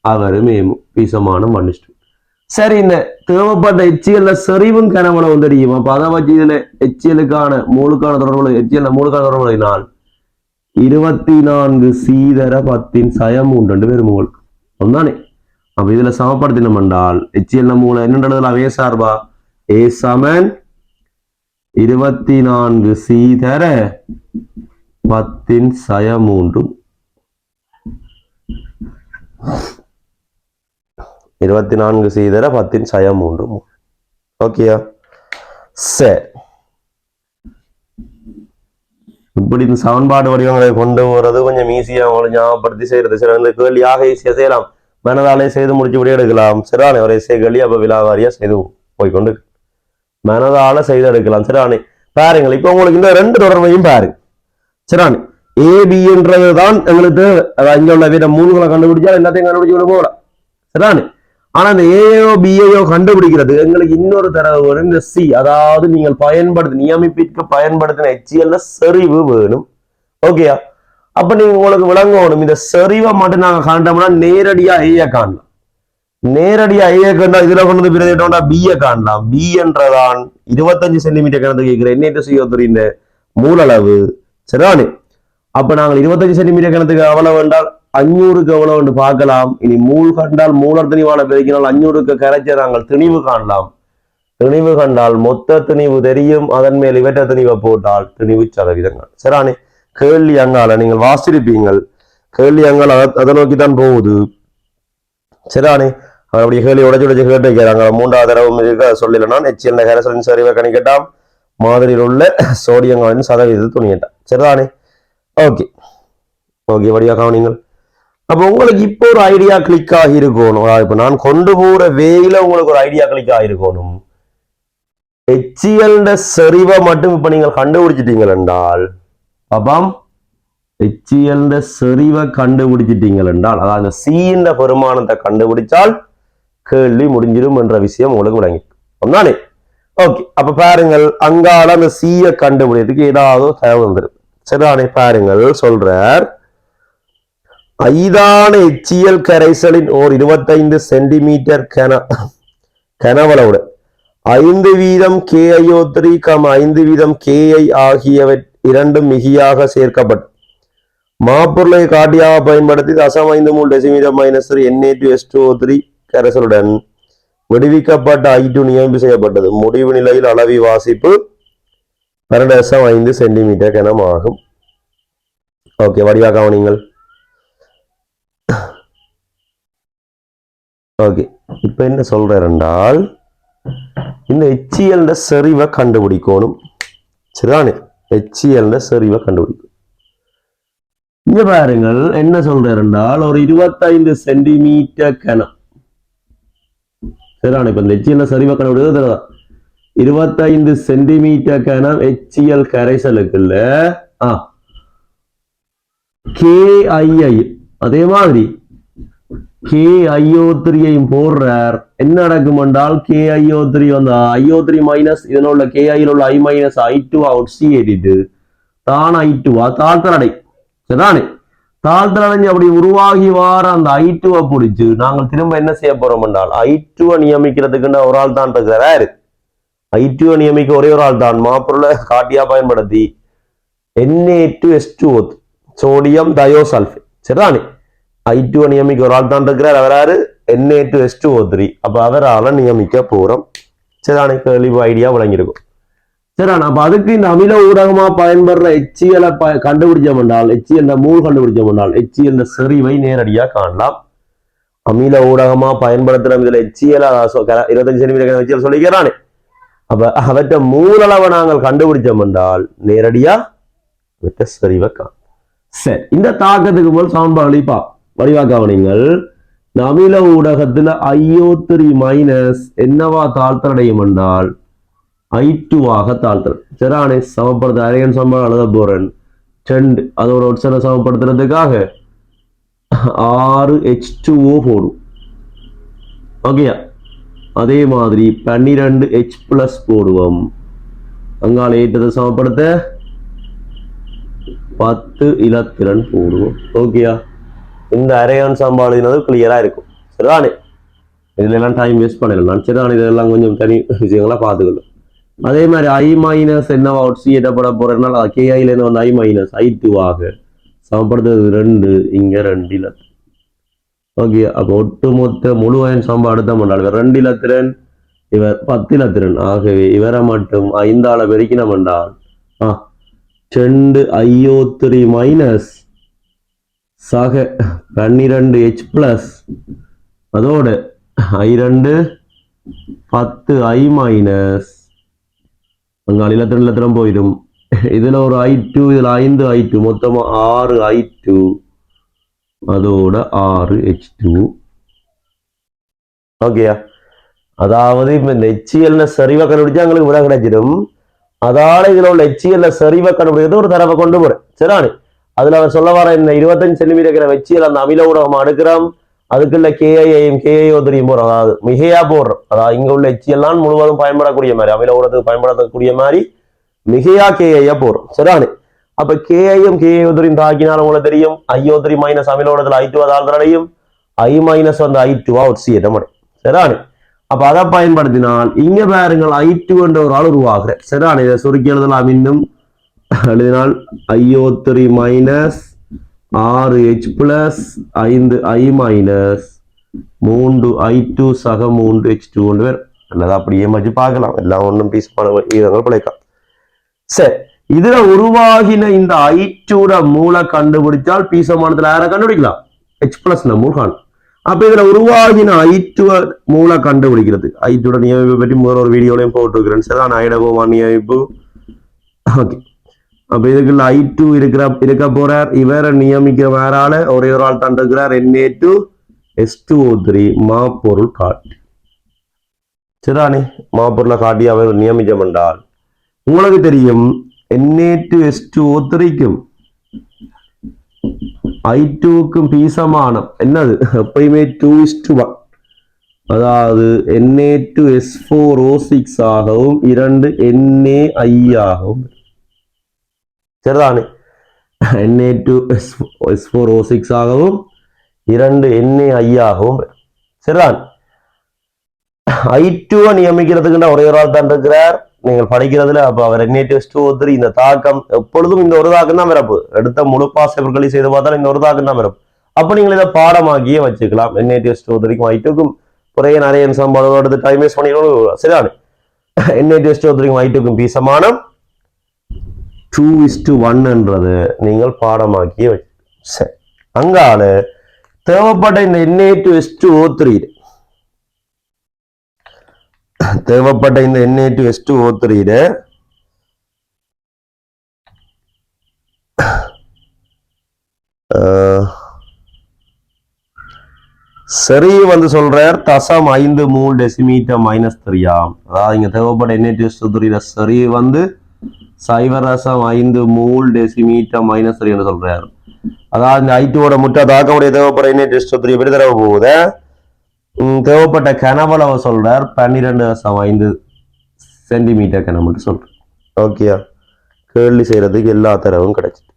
அவரும் ஏ மூல் பீசமான மன்னிச்சு. சரி இந்த தேவைப்பட்ட HCl செறிவும் கனவளவு தெரியும். அப்ப அதை வச்சு இதுல HCl-க்கான மூலுக்கான தொடர்பு HCl மூலுக்கான தொடர்புனால் 24 சீதர 10 சயம் 3 பேரும் உங்களுக்கு ஒன்றானே. அப்ப இதுல சமப்படுத்தினோம் என்றால் HCl மூல என்னன்றதுல அதே சார்பா ஏ சமன் 24 சீதர 10 சயம் 3 24 சீதர 10 சயம் 3. ஓகேயா? சரி இப்படி இந்த சமன்பாடு வடிவங்களை கொண்டு போறது கொஞ்சம் ஈஸியா அவங்களை ஞாபகப்படுத்தி செய்யறது. சில இந்த கேள்வியாக ஈஸியா செய்யலாம், மனதாலே செய்து முடிச்சு விட எடுக்கலாம். சிறானே ஒரே கேள்வி அப்ப விழாவாரியா செய்து போய்கொண்டு மனதால செய்து எடுக்கலாம். சிறானே பாருங்கள் இப்ப உங்களுக்கு இந்த 2 தொடர்பையும் பாருங்க. சிறானே ஏபின்றதுதான் எங்களுக்கு இங்க உள்ள வீர மூணுகளை கண்டுபிடிச்சா எல்லாத்தையும் கண்டுபிடிச்சு விட போகலாம். சிறானே ஆனா இந்த ஏயோ பிஏயோ கண்டுபிடிக்கிறது எங்களுக்கு இன்னொரு தரவு வரும், இந்த சி. அதாவது நீங்கள் நியமிப்பிற்கு பயன்படுத்தின HCl செறிவு வேணும். ஓகேயா? அப்ப நீங்க உங்களுக்கு விளங்கணும் இந்த செறிவை மட்டும் நாங்க காண்டோம்னா நேரடியா ஏய காணலாம். நேரடியா ஏய கண்டா இதுல கொண்டு பிரதிட்டோம்னா பிஏ காணலாம். பி என்றதான் 25 சென்டிமீட்டர் கிணத்து கேட்கிற NH3 மூலளவு. சரிதானே? அப்ப நாங்கள் 25 சென்டிமீட்டர் கிணத்துக்கு அவ்வளவு என்றால் 500க்கு எவ்வளவு என்று பார்க்கலாம். இனி மூல் கண்டால் மூலர் திணிவான பெருக்கினால் 500க்கு கரைச்ச நாங்கள் திணிவு காணலாம். திணிவு கண்டால் மொத்த திணிவு தெரியும், அதன் மேல் இவற்ற திணிவை போட்டால் திணிவு சதவீதங்கள். சரிதானே? கேள்வி அங்கால நீங்கள் வாசிருப்பீங்கள். கேள்வி அங்கால அதை நோக்கித்தான் போகுது. சரிதானே? அப்படி கேள்வி உடைச்சு கேட்டுக்கிறாங்க. 3வது தடவை இருக்க சொல்லலைன்னா HCl கரைசலின் சரிவை கணிக்கட்டாம், மாதிரியில் உள்ள சோடியங்களின் சதவீதத்தை துணியட்டாம். சரிதானே? ஓகே ஓகே வழியா கவனிங்கள். அப்ப உங்களுக்கு இப்போ ஒரு ஐடியா கிளிக் ஆகி இருக்கணும். இப்ப நான் கொண்டு போற வேயில உங்களுக்கு ஒரு ஐடியா கிளிக் ஆகிருக்கணும். HCl செறிவை மட்டும் இப்ப நீங்கள் கண்டுபிடிச்சிட்டீங்கள் என்றால் பாப்பாம் HCl செறிவை கண்டுபிடிச்சிட்டீங்கள் என்றால் அதாவது C பெருமானத்தை கண்டுபிடிச்சால் கேள்வி முடிஞ்சிடும் என்ற விஷயம் உங்களுக்கு விளங்கிருக்கு. ஒன்னானே? ஓகே அப்ப பாருங்கள் அங்கால அந்த C கண்டுபிடிக்கிறதுக்கு ஏதாவது தேவை வந்துடும். சரிதானே? பாருங்கள் சொல்றார் ஐதான HCl கரைசலின் ஓர் 25 சென்டிமீட்டர் கனவளவுடன் 5% KiO3, 5% Ki ஆகியவை இரண்டும் மிகியாக சேர்க்கப்பட்டு மாப்பொருளை காட்டியாக பயன்படுத்தி 0.5 டெசிமீட்டர் -3 Na2SO3 கரைசலுடன் விடுவிக்கப்பட்ட I2 நியமிப்பு செய்யப்பட்டது. முடிவு நிலையில் அளவி வாசிப்பு 12.5 சென்டிமீட்டர் கனமாகும். ஓகே வடிவா கவனிங்கள். ஓகே இப்ப என்ன சொல்றார் என்றால் இந்த HCl செறிவை கண்டுபிடிக்கணும். சரிதானே? HCl செறிவை கண்டுபிடிக்கும். இங்க பாருங்கள் என்ன சொல்றார் என்றால் ஒரு 25 சென்டிமீட்டர் கனம். சரிதானே? இப்ப இந்த HCl செறிவை கண்டுபிடிக்கிறது 25 சென்டிமீட்டர் கனம் HCl கரைசலுக்குள்ள KII அதே மாதிரி KiO3 போடுறார். என்ன நடக்கும் என்றால் KiO3 வந்து IO3 மைனஸ் இதில் உள்ள KI உள்ள I minus I2 out C edit தான் I2 தாழ்த்தலடை. சரிதானே? தாழ்த்தலடைஞ்சு அப்படி உருவாகி வார அந்த I2 பிடிச்சு நாங்கள் திரும்ப என்ன செய்ய போறோம் என்றால் I2 நியமிக்கிறதுக்கு ஒரு ஆள் தான் இருக்கிறாரு. I2 நியமிக்க ஒரே ஒரு ஆள் தான் மாப்பொருளை காட்டியா பயன்படுத்தி Na2S2O சோடியம் தயோசல்ஃபேட். சரிதானே? I2 நியமிக்க ஒரு ஆள் தான் இருக்கிறார். அவராரு Na2S2O3. அப்ப அவரால் நியமிக்க போறோம். சரிதானே? கேள்வி ஐடியா வழங்கியிருக்கும். சரிதானே? அப்ப அதுக்கு இந்த அமில ஊடகமா பயன்படுற HCl கண்டுபிடிச்சோம் என்றால் HCl மூல் கண்டுபிடிச்சோம் என்றால் HCl செறிவை நேரடியா காணலாம். அமில ஊடகமா பயன்படுத்துற இதுல HCl 25 சென்டிமீட்டர் HCl சொல்லிக்கிறானே. அப்ப அவற்றை மூலளவை நாங்கள் கண்டுபிடிச்சோம் என்றால் நேரடியா செறிவை காணும். சரி, இந்த தாக்கத்துக்கு போல் சமன்பாடு வடிவாக்கவனீங்கள். அமில ஊடகத்துல IO3 மைனஸ் என்னவா தாழ்த்தடையும் என்றால் I2ஆக தாழ்த்தல். சரியானே, சமப்படுத்த அரையன் சமன்பாடு எழுத போறேன். 2 அதோட ஒட்சனை சமப்படுத்துறதுக்காக 6H2O போடும். ஓகேயா, அதே மாதிரி 12H+ போடுவோம். அங்கால ஏற்றத்தை சமப்படுத்த 10 இலத்திரன் போடுவோம். ஓகேயா, இந்த அரையான் சம்பாதினது கிளியரா இருக்கும். சரிதானே, இதுல எல்லாம் டைம் வேஸ்ட் பண்ணலாம். சரிதானே, இதெல்லாம் கொஞ்சம் தனி விஷயங்களா பார்த்துக்கலாம். அதே மாதிரி I- என்னவா செய்யப்பட போறதுனால KIல இருந்து வந்து I- I2ஆக சமப்படுத்துறது 2, இங்க 2 இலத்திரன். ஓகே, அப்போ ஒட்டுமொத்த முழு அயன் சம்பா அடுத்த மண்டாள் 2 இலத்திரன், இவர் 10 இலத்திரன். ஆகவே இவரை மட்டும் 5ஆல பெருக்கின மண்டால் 2 IO3 மைனஸ் சக 12H+ அதோட I2 10 I- அங்கால இலத்திரம் போயிடும். இதுல ஒரு I2, இதுல 5 I2, மொத்தமா 6 I2 அதோட 6H2. ஓகேயா, அதாவது இப்ப இந்த HCl சரிவை கண்டுபிடிச்சா எங்களுக்கு விட கிடைச்சிடும். அதால இதுல உள்ள HCl சரிவை கண்டுபிடிக்கிறது ஒரு தரவை கொண்டு போறேன். சரிதானே, அதுல அவர் சொல்ல வர இந்த 25 சென்டிமீட்டர் HCl அந்த அமில ஊடகம் எடுக்கிறோம். அதுக்குள்ள KIயையும் KIO3 போறோம். அதாவது மிகையா போடுறோம். அதாவது இங்க உள்ள HCl முழுவதும் பயன்படக்கூடிய மாதிரி, அமில ஊடகத்துக்கு பயன்படுத்தக்கூடிய மாதிரி மிகையா KIய போடுறோம். சரிதானே, அப்ப KIயும் KIO3 தாக்கினாலும் உங்களுக்கு தெரியும் IO3 மைனஸ் அமில ஊடகத்துல I2 தாழ்ந்தடையும், I- வந்து I2 ஒட்சியேற்றம் அடையும். சரிதானே, அப்ப அதை பயன்படுத்தினால் இங்க பாருங்கள் I2 என்ற ஒரு ஆள் உருவாகிறேன். சரிதானே, இதை சுருக்கி எழுதலாம். இன்னும் எழுதினால் IO3 minus 6H+, 5 I- 3 I2 சக 3H2 கொண்டு பேர் அல்லது அப்படியே மச்சு பார்க்கலாம். எல்லாம் ஒன்றும் பீஸ் பண்ண பிழைக்கலாம். சரி, இதுல உருவாகின இந்த I2 மூளை கண்டுபிடிச்சால் பீசமானத்துல யாரை கண்டுபிடிக்கலாம்? H+ மூல் காணும். அப்ப இதுல உருவாகின I2 மூளை கண்டுபிடிக்கிறது. I2 நியமிப்பு பற்றி முதல் ஒரு வீடியோலையும் போட்டுருக்கிறேன். சரிதான், ஐடகோமா நியமிப்பு. ஓகே, அப்ப இதுக்குள்ள I2 இருக்க போறார். இவரை நியமிக்கிற வேறால ஒரே ஒரு ஆள் தான் இருக்கிறார், Na2S2O3 மாப்பொருள் காட்டி. சரிதானே, மாப்பொருளை காட்டி அவர் நியமிக்கம் என்றால் உங்களுக்கு தெரியும் Na2S2O3க்கும் I2க்கும் பீசமானம் என்னது? எப்பயுமே 2:1. அதாவது Na2S4O6 ஆகவும் 2 NaI ஆகவும். சரிதானே, Na2S4O6 ஆகவும் 2 NaI ஆகவும். சரிதான், I2 நியமிக்கிறதுக்கு ஒரே ஒரு ஆள் தான் இருக்கிறார் நீங்கள் படிக்கிறதுல. அப்ப அவர் Na2S2O3 இந்த தாக்கம் எப்பொழுதும் இந்த ஒரு தாக்கம் தான் வரப்பு. எடுத்த முழு பாசைகளை செய்து பார்த்தாலும் இந்த ஒரு தாக்கம் தான் வரப்பு. அப்ப நீங்கள் இதை பாடமாக்கியே வச்சுக்கலாம். Na2S2O3க்கும் I2க்கும் குறைய நிறைய சம்பாடு எடுத்து டைம் வேஸ்ட் பண்ணிக்கணும். சரிதானே, Na2S2O3க்கும் I2க்கும் பீசமானம் 2:1 என்றது நீங்கள் பாடமாக்கியே வச்சு. சரி, அங்கால தேவைப்பட்ட இந்த Na2S2O3 தேவைப்பட்ட இந்த Na2S2O3 சரி வந்து சொல்றார் 0.5 மூல் டெசிமீட்டர் -3 ஆம். அதாவது இங்க தேவைப்பட்ட Na2S2O3 சரி வந்து 0.5 மூல் டெசிமீட்டர் -3 என்று சொல்றாரு. அதாவது இந்த I2ஓட முட்டை தாக்கமுடைய தேவைப்பட Na2S2O3 எப்படி தரவு போகுது? தேவைப்பட்ட கனவளவை சொல்றார் 12.5 சென்டிமீட்டர் கனம் சொல்றார். ஓகேயா, கேள்வி செய்யறதுக்கு எல்லா தரவும் கிடைச்சிட்டு.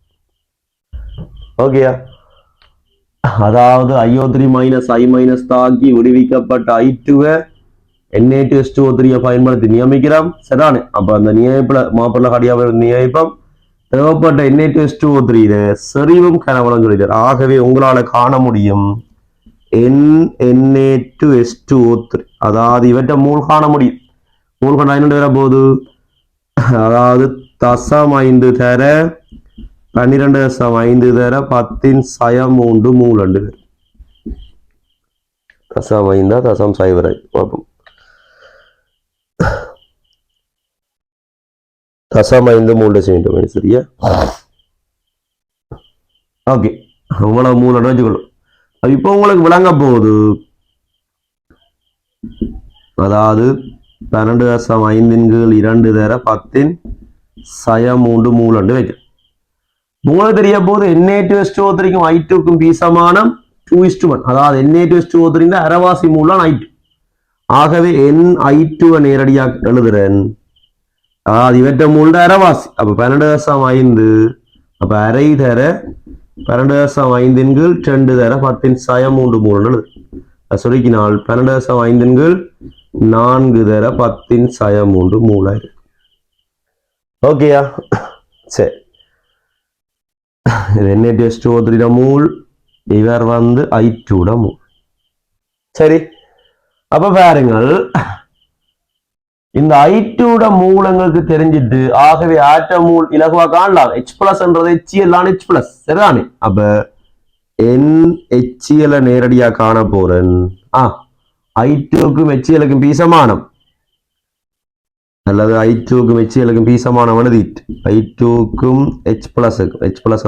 ஓகேயா, அதாவது IO3 மைனஸ் I- தாக்கி விடுவிக்கப்பட்ட I2வை Na2S2O3 பயன்படுத்தி நியமிக்கிறோம். சரிதானே, அப்ப அந்த நியமிப்புல மாப்பிள்ள கடியாவை நியமிப்போம். தேவைப்பட்ட Na2S2O3 செறிவும் கனவளம் சொல்லிட்டார். ஆகவே உங்களால காண முடியும் Na2S2O3, அதாவது இவற்றை மூல் காண முடியும். மூல் கண்டா என்ன வர போகுது? அதாவது 0.5 தர 12.5 தர 10⁻³ மூல் 2 பேர் 0.5 0.0 பார்ப்போம். 0.5 மூல் டெசிமீட்டர். சரியா, ஓகே, இவ்வளவு மூலோட வச்சுக்கொள்ளும். இப்போ உங்களுக்கு விளங்க போகுது. அதாவது 12/5 தர 10 மூலண்டு வைக்க உங்களுக்கு தெரிய போது Na2SO3க்கும் I2க்கும் பி சமானம் 2:1. அதாவது Na2SO3 அரைவாசி மூலம் I2. ஆகவே Ni2 நேரடியாக எழுதுறேன். அதாவது இவற்ற மூல அரைவாசி. அப்ப 12/5 அப்ப அரை தர 12/5 2 தர 10 மூலம் எழுது. சுருக்கினால் 12/5 4 தர 10 மூலம். ஓகேயா? சரி, இது Na2SO3 மூல், இவர் வந்து I2 மூல். சரி, அப்ப பாருங்கள், இந்த I2 மூலங்களுக்கு தெரிஞ்சிட்டு ஆகவே ஆட்ட மூல் இலகுவா காணலாம். H+ என்றது HCl H+, சரிதானே? அப்ப NHCl நேரடியா காண போறேன். I2க்கும் HClக்கும் பி சமானம், அல்லது I2க்கும் HClக்கும் பி சமானம் எழுதிட்டு I2க்கும் H+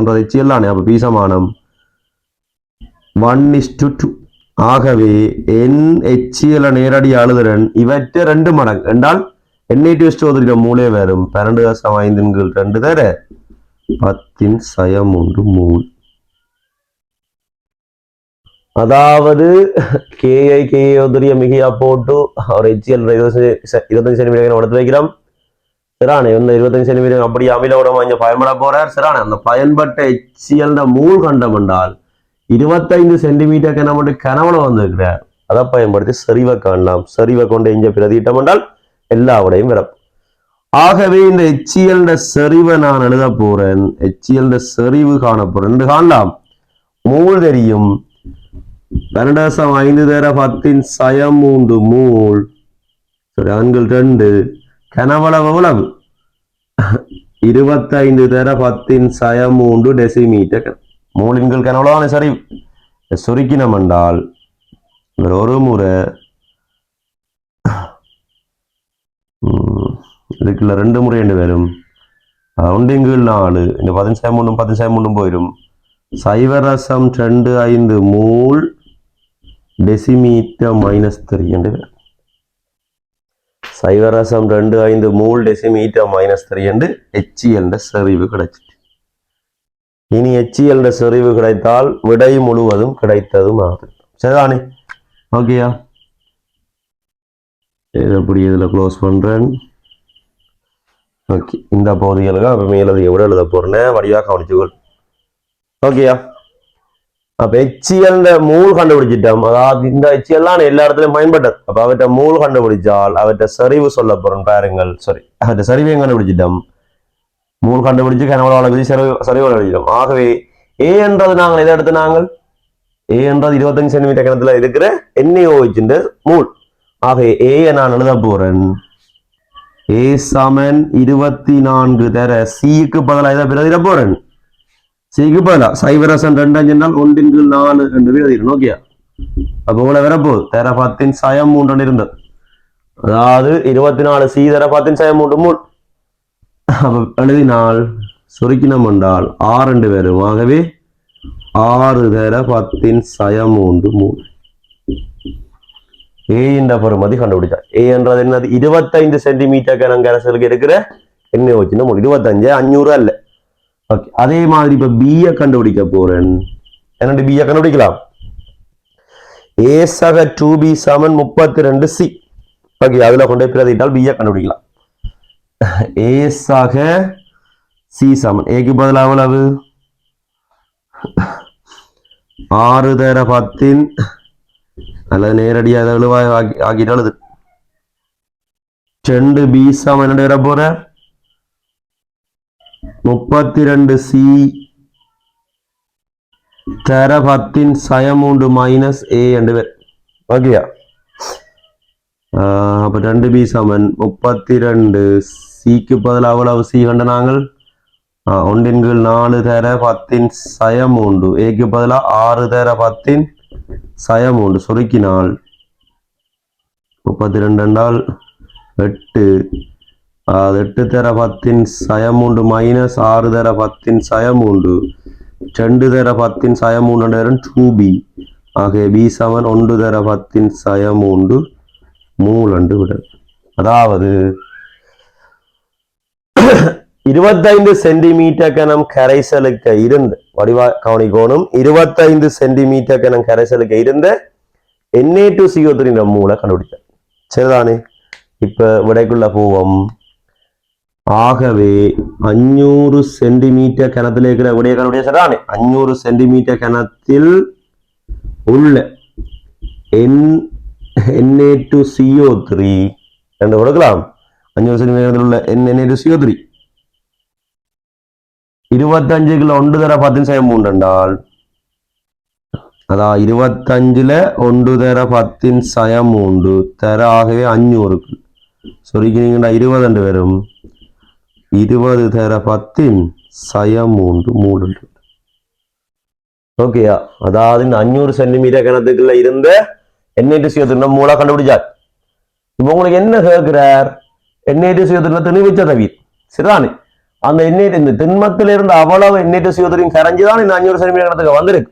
என்றது HCl அப்ப பி சமானம் 1:2. ஆகவே NHCl நேரடியா எழுதுறேன். இவற்றை 2 மடங்கு என்றால் Na2SO3 மூலே வரும். 12/5 2 தர 10 மூல். அதாவது KO3 மிகையா போட்டு ஒரு HCl 25 சென்டிமீட்டர் எடுத்து வைக்கிறோம். சரிதானே? 25 சென்டிமீட்டர் அப்படி அமில உடம்பு இங்க பயன்பட போறார். சரிதானே? அந்த பயன்பட்ட HCl மூல் கண்டம் என்றால் 25 சென்டிமீட்டர் கனமட்டு கனவுல வந்திருக்கிறார். அதை பயன்படுத்தி செறிவை காணலாம். செறிவை கொண்டு இங்க பிரதியிட்டம் என்றால் எல்லாவுடையும் விரப்பு. ஆகவே இந்த HCl செறிவை நான் எழுத போறேன். HCl செறிவு காண போறேன் என்று காணலாம். மூல் தெரியும். 12/5 தர 10 மூல். சரி, ஆண்கள் 2 கனவளவு எவ்வளவு? 25 தர 10 டெசிமீட்டர். மூலின்கள் கனவளவான சரிவு. சுருக்கினம் என்றால் ஒரு முறை இதுக்குள்ள 2 முறை என்று வரும். 4 இந்த 10 போயிடும். 0.25 மூல் டெசிமீட்டர் -3 என்று வரும். 0.25 மூல் டெசிமீட்டர் -3 என்று HCl செறிவு கிடைச்சிட்டு. இனி HCl செறிவு கிடைத்தால் விடை முழுவதும் கிடைத்ததும் ஆகும். சரிதானே? ஓகேயா? எப்படி இதுல க்ளோஸ் பண்றேன். ஓகே, இந்த பகுதிகளுக்கு அப்ப மேலது எவ்வளவு எழுத போறேன்னு வடிவா கவனிச்சுக்கொள். ஓகேயா? அப்ப HCl மூல் கண்டுபிடிச்சிட்டோம். அதாவது இந்த HCl எல்லா இடத்துலயும் பயன்பட்டது. அப்ப அவற்றை மூல் கண்டுபிடிச்சால் அவற்றை செறிவு சொல்ல போறோம். பாருங்கள், சரி, அவற்றை சரிவையும் கண்டுபிடிச்சிட்டோம். மூல் கண்டுபிடிச்சு கனவளவு சரிவு எழுதிட்டோம். ஆகவே A என்றது நாங்கள் எதை எடுத்து நாங்கள் A என்றது 25 சென்டிமீட்டர் கணத்துல இருக்கிற NaOH மூல். ஆகவே A நான் எழுத போறேன். A = 24 தர C-க்கு பதிலாக இதை பிரதிட போறேன். C-க்கு பதிலாக 0.25 என்றால் 1/4 என்று எழுதிடும். ஓகே, அப்போ இவ்வளவு வரப்போகுது. தர 10 இருந்தது. அதாவது 24 C தர 10 மூல். எழுதினால் சுருக்கினம் என்றால் 6 வரும். ஆகவே 6 தர 10 மூல். A என்ற பெறுமதி கண்டுபிடிச்சா. A என்றது என்னது? 25 சென்டிமீட்டர் கனங்கரசலுக்கு இருக்கிற NaOH மூல். 25 500 அல்ல. ஓகே, அதே மாதிரி இப்ப B கண்டுபிடிக்க போறேன். என்னண்டு B கண்டுபிடிக்கலாம்? A(2B) = 32C. ஓகே, அதுல கொண்டு பிரதிட்டால் B கண்டுபிடிக்கலாம். A(C) = Aக்கு பதிலாக எவ்வளவு? 6 தர 10 அல்லது நேரடியாக ஆக்கிட்டு எழுது. 2B = என்ன வர போற? 32C தர 10 - A என்று வரும். ஓகேயா? அப்ப 2B = 32. C-க்கு பதிலாக எவ்வளவு C கண்ட நாங்கள்? 1/4 தர 10 Aக்கு பதிலாக 6 தர 10 சுருக்கினால் 32 என்றால் 8. 8 தர 10 - 6 தர 10 2 தர 10 சயம் 3 வரும் 2b. ஆகவே b சமன் 1 தர 10 சயம் 3 மூலண்டு விடும். அதாவது 25 சென்டிமீட்டர் கனம் கரைசலுக்கு இருந்து வடிவா கவனிக்கோணும். 25 சென்டிமீட்டர் கனம் கரைசலுக்கு இருந்த Na2CO3 மூளை கண்டுபிடித்தார். சரிதானே? இப்ப விடைக்குள்ள போவோம். ஆகவே 500 சென்டிமீட்டர் கனத்தில் இருக்கிற விடைய கண்டுபிடிச்ச சரிதானே? 500 சென்டிமீட்டர் கனத்தில் உள்ள Na2CO3 என்று கொடுக்கலாம். 500 சென்டிமீட்டர் கனத்தில் உள்ள Na2CO3 25 கிலோ 1 தர 10 சயம் 3 என்றால் அதான் 25ல 1 தர 10 சயம் 3 தர ஆகவே 500 சொரிக்கிறீங்கன்னா 20 என்று வரும். 20 தர 10 சயம் 3 மூலண்டு. ஓகேயா? அதாவது இந்த 500 சென்டிமீட்டர் கணத்துக்குள்ள இருந்த Na2CO3 மூளை கண்டுபிடிச்சார். இப்போ உங்களுக்கு என்ன கேட்கிறார்? Na2CO3 திணிவிச்ச தவிர சரிதானே? அந்த இந்த திண்மத்தில இருந்து அவ்வளவு Na2CO3 கரைஞ்சுதான் இந்த 500 சென்டிமீட்டர் கணத்துக்கு வந்திருக்கு.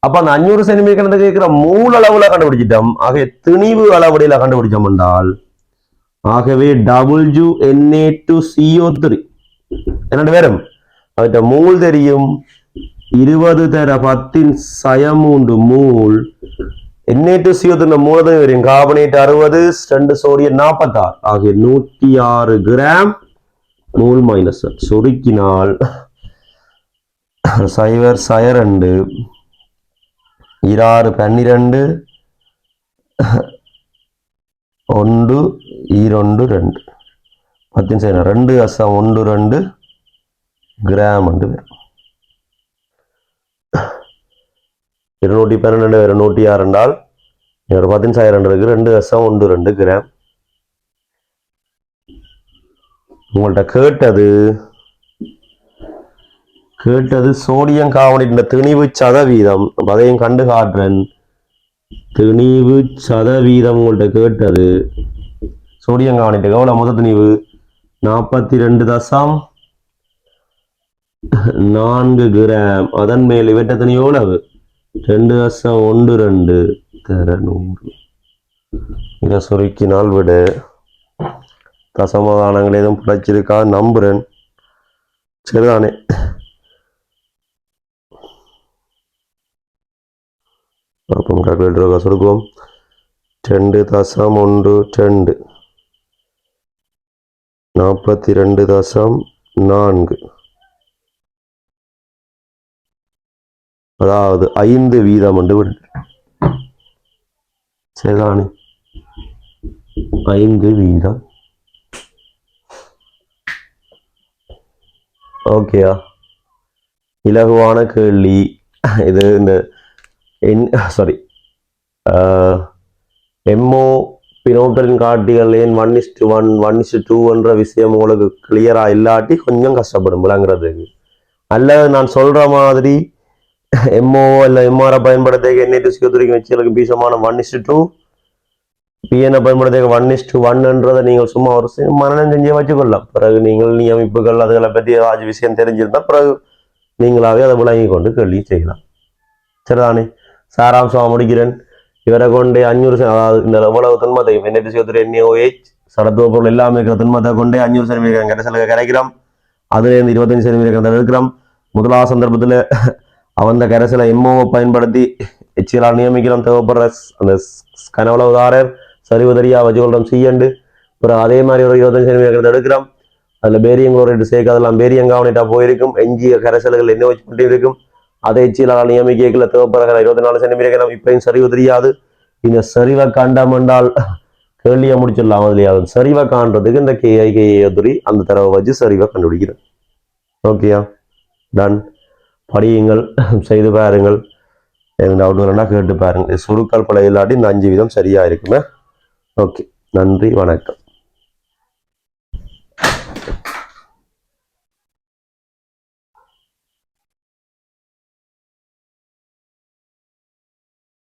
அப்ப அந்த 500 சென்டிமீட்டர் கணத்துக்கு இருக்கிற மூல அளவுல கண்டுபிடிச்சிட்டோம். ஆகவே திணிவு அளவுடையில கண்டுபிடிச்சோம் என்றால் ஆகவே WNa2CO3 என்னோட வரும் அவற்ற மூல் தெரியும். 20 தர 10 சயம் 3 மூல். Na2CO3 மூலதனம் வரும். கார்பனேட் 60, 2 சோடியம் 46 ஆகிய 106 கிராம் மூல் மைனஸ். சுருக்கினால் 0 2 6 12 1 2 2 10 2 அசம் 1 2 கிராம் என்று வரும். 212 வேறு 106 என்றால் 10 இருக்கு. 2 அசம் 1 2 கிராம். உங்கள்கிட்ட கேட்டது சோடியம் கார்பனேட் திணிவு சதவீதம். அதையும் கண்டு காட்டுறேன். திணிவு சதவீதம் உங்கள்கிட்ட கேட்டது. சோடியம் கார்பனேட் எவ்வளவு முதல் திணிவு? 42.4 கிராம். அதன் மேல் இவற்ற திணிவு எவ்வளவு? 2 அசம் 1 2 தர 100. இதை சுருக்கினால் விட தசமதானங்கள் எதுவும் பிழைச்சிருக்கா நம்புறேன். சரிதானே? கால்குலேட்டர் சுருக்குவோம். 2 தசம் 1 2 42.4 அதாவது 5 வீதம் என்று விடு. சரிதானே? 5 வீதம். ஓகேயா? இலகுவான கேள்வி இது. இந்த எம்ஓ பினோட்டரின் காட்டிகள் ஏன் 1:1 1:2 என்ற விஷயம் உங்களுக்கு கிளியரா இல்லாட்டி கொஞ்சம் கஷ்டப்படும் விளங்குறதுக்கு. அல்லது நான் சொல்ற மாதிரி எம்ஓ இல்ல எம்ஆரை பயன்படுத்த Na2CO3 வச்சு பீசமான 1:2 பிஎனை பயன்படுத்த 1:1 நீங்கள் சும்மா ஒரு மனநம் செஞ்சே வச்சுக்கொள்ளலாம். பிறகு நீங்கள் நியமிப்புகள் அதுகளை பற்றி ஏதாச்சும் விஷயம் தெரிஞ்சிருந்தா பிறகு நீங்களாவே அதை விளங்கி கொண்டு கேள்வி செய்யலாம். சரிதானே? சாராம்சமாக முடிக்கிறேன். இவரை கொண்டே 500 அதாவது இந்த எவ்வளவு திண்மத்தை Na2CO3 NaOH சடத்துவ பொருள் எல்லாமே இருக்கிற திண்மத்தை கொண்டே 500 சென்டிமீட்டர் கரைசலுக்கு கரைக்கிறோம். அதுலேருந்து 25 சென்டிமீட்டர் எடுக்கிறோம். முதலாவது சந்தர்ப்பத்தில் அவந்த கரைசலை எம்ஓவை பயன்படுத்தி எச்சிலால் நியமிக்கிறோம். தேவைப்படுற அந்த கனவுல உதாரணம் சரிவுதறியா வச்சுக்கொள்றோம் செய்யண்டு. அப்புறம் அதே மாதிரி ஒரு 25 சென்டிமீட்டர் எடுக்கிறோம். அதில் பேரியம் குளோரைடு சேர்க்க அதெல்லாம் பேரியம் கார்பனேட்டா போயிருக்கும். எஞ்சிய கரைசல்கள் NaOH மட்டும் இருக்கும். அதை எச்சிலால் நியமிக்கல தேவைப்படுற 24 சென்டிமீட்டர் இப்பயும் சரிவு தெரியாது. இந்த சரிவை கண்டம் என்றால் கேள்வியை முடிச்சிடலாம். அதுலையாவது சரிவை காண்றதுக்கு இந்த KI அந்த தரவை வச்சு சரிவை கண்டுபிடிக்கிறேன். ஓகேயா? டன். படியுங்கள், செய்து பாருங்கள். எந்த டவுட் வரணும்னா கேட்டு பாருங்கள். சுருக்கல் பழைய இல்லாட்டி இந்த 5 வீதம் சரியா இருக்குமே. ஓகே, நன்றி, வணக்கம்.